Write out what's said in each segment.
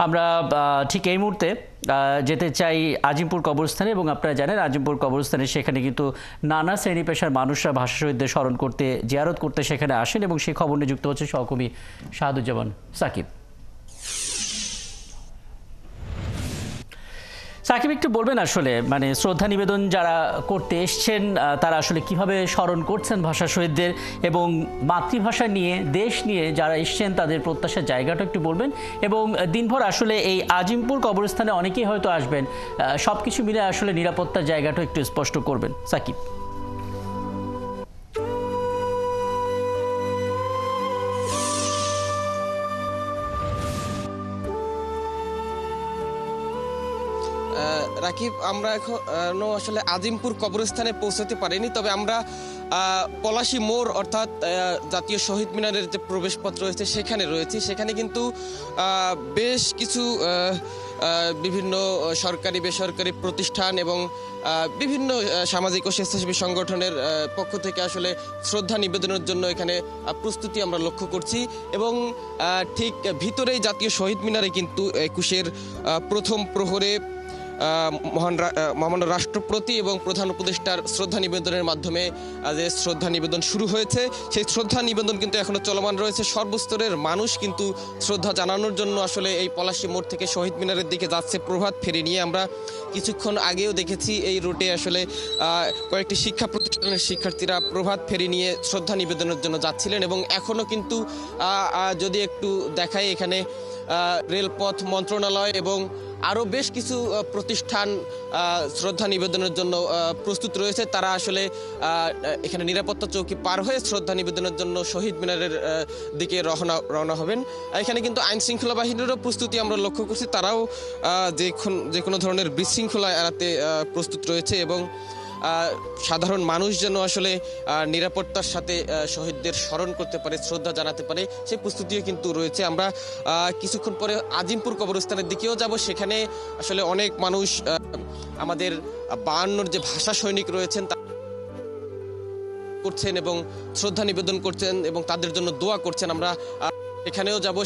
আমরা ঠিক এই মুহূর্তে যেতে চাই আজিমপুর কবরস্থানে এবং আপনারা জানেন আজিমপুর কবরস্থানে সেখানে কিন্তু নানা শ্রেণী পেশার মানুষরা ভাষা শহীদদের স্মরণ করতে জিয়ারত করতে সেখানে আসেন এবং সেই খবর নিয়ে যুক্ত হচ্ছে সহকর্মী শাহাদুজ্জামান সাকিব। সাকিব একটু বলবেন আসলে মানে শ্রদ্ধা নিবেদন যারা করতে এসছেন তারা আসলে কিভাবে স্মরণ করছেন ভাষা শহীদদের এবং মাতৃভাষা নিয়ে দেশ নিয়ে যারা এসছেন তাদের প্রত্যাশার জায়গাটা একটু বলবেন এবং দিনভর আসলে এই আজিমপুর কবরস্থানে অনেকেই হয়তো আসবেন, সব কিছু মিলে আসলে নিরাপত্তার জায়গাটা একটু স্পষ্ট করবেন সাকিব। রাকিব, আমরা এখনো আসলে আজিমপুর কবরস্থানে পৌঁছতে পারিনি, তবে আমরা পলাশী মোড় অর্থাৎ জাতীয় শহীদ মিনারের যে প্রবেশপথ রয়েছে সেখানে রয়েছি। সেখানে কিন্তু বেশ কিছু বিভিন্ন সরকারি বেসরকারি প্রতিষ্ঠান এবং বিভিন্ন সামাজিক ও স্বেচ্ছাসেবী সংগঠনের পক্ষ থেকে আসলে শ্রদ্ধা নিবেদনের জন্য এখানে প্রস্তুতি আমরা লক্ষ্য করছি এবং ঠিক ভিতরেই জাতীয় শহীদ মিনারে কিন্তু ২১-এর প্রথম প্রহরে মহান রাষ্ট্রপতি এবং প্রধান উপদেষ্টার শ্রদ্ধা নিবেদনের মাধ্যমে যে শ্রদ্ধা নিবেদন শুরু হয়েছে সেই শ্রদ্ধা নিবেদন কিন্তু এখনো চলমান রয়েছে। সর্বস্তরের মানুষ কিন্তু শ্রদ্ধা জানানোর জন্য আসলে এই পলাশী মোড় থেকে শহীদ মিনারের দিকে যাচ্ছে প্রভাত ফেরি নিয়ে। আমরা কিছুক্ষণ আগেও দেখেছি এই রুটে আসলে কয়েকটি শিক্ষা প্রতিষ্ঠানের শিক্ষার্থীরা প্রভাত ফেরি নিয়ে শ্রদ্ধা নিবেদনের জন্য যাচ্ছিলেন এবং এখনও কিন্তু যদি একটু দেখাই এখানে রেলপথ মন্ত্রণালয় এবং আরও বেশ কিছু প্রতিষ্ঠান শ্রদ্ধা নিবেদনের জন্য প্রস্তুত রয়েছে। তারা আসলে এখানে নিরাপত্তা চৌকি পার হয়ে শ্রদ্ধা নিবেদনের জন্য শহীদ মিনারের দিকে রওনা হবেন। এখানে কিন্তু আইন শৃঙ্খলা বাহিনীরও প্রস্তুতি আমরা লক্ষ্য করছি, তারাও যে কোনো ধরনের বিশৃঙ্খলা এড়াতে প্রস্তুত রয়েছে এবং সাধারণ মানুষ যেন আসলে নিরাপত্তার সাথে শহীদদের স্মরণ করতে পারে, শ্রদ্ধা জানাতে পারে, সেই প্রস্তুতিও কিন্তু রয়েছে। আমরা কিছুক্ষণ পরে আজিমপুর কবরস্থানের দিকেও যাব। সেখানে আসলে অনেক মানুষ আমাদের ৫২-র যে ভাষা সৈনিক রয়েছেন করছেন এবং শ্রদ্ধা নিবেদন করছেন এবং তাদের জন্য দোয়া করছেন। আমরা এখানেও যাব।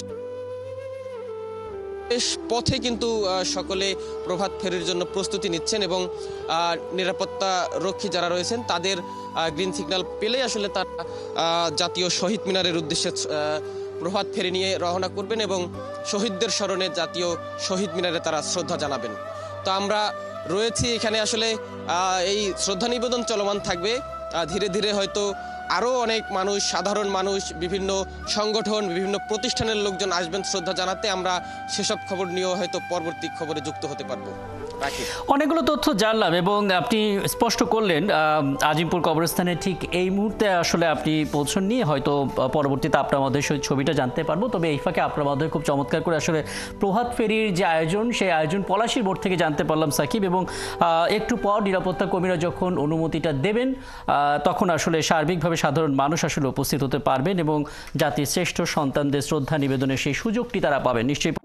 পথে কিন্তু সকলে প্রভাত ফেরির জন্য প্রস্তুতি নিচ্ছেন এবং নিরাপত্তা রক্ষী যারা রয়েছেন তাদের গ্রিন সিগন্যাল পেলেই আসলে তারা জাতীয় শহীদ মিনারের উদ্দেশ্যে প্রভাত ফেরি নিয়ে রওনা করবেন এবং শহীদদের স্মরণে জাতীয় শহীদ মিনারে তারা শ্রদ্ধা জানাবেন। তো আমরা রয়েছি এখানে, আসলে এই শ্রদ্ধা নিবেদন চলমান থাকবে। ধীরে ধীরে হয়তো আরও অনেক মানুষ, সাধারণ মানুষ, বিভিন্ন সংগঠন, বিভিন্ন প্রতিষ্ঠানের লোকজন আসবেন শ্রদ্ধা জানাতে। আমরা সেসব খবর নিয়েও হয়তো পরবর্তী খবরে যুক্ত হতে পারবো। অনেকগুলো তথ্য জানলাম এবং আপনি স্পষ্ট করলেন আজিমপুর কবরস্থানে ঠিক এই মুহূর্তে আসলে আপনি পৌঁছন নিয়ে হয়তো পরবর্তীতে আপনার মধ্যে সেই ছবিটা জানতে পারবো। তবে এই ফাঁকে আপনার মধ্যে খুব চমৎকার করে আসলে প্রভাত ফেরির যে আয়োজন সেই আয়োজন পলাশীর মোড় থেকে জানতে পারলাম সাকিব, এবং একটু পর নিরাপত্তা কর্মীরা যখন অনুমতিটা দেবেন তখন আসলে সার্বিকভাবে সাধারণ মানুষ আসলে উপস্থিত হতে পারবেন এবং জাতির শ্রেষ্ঠ সন্তানদের শ্রদ্ধা নিবেদনের সেই সুযোগটি তারা পাবেন নিশ্চয়ই।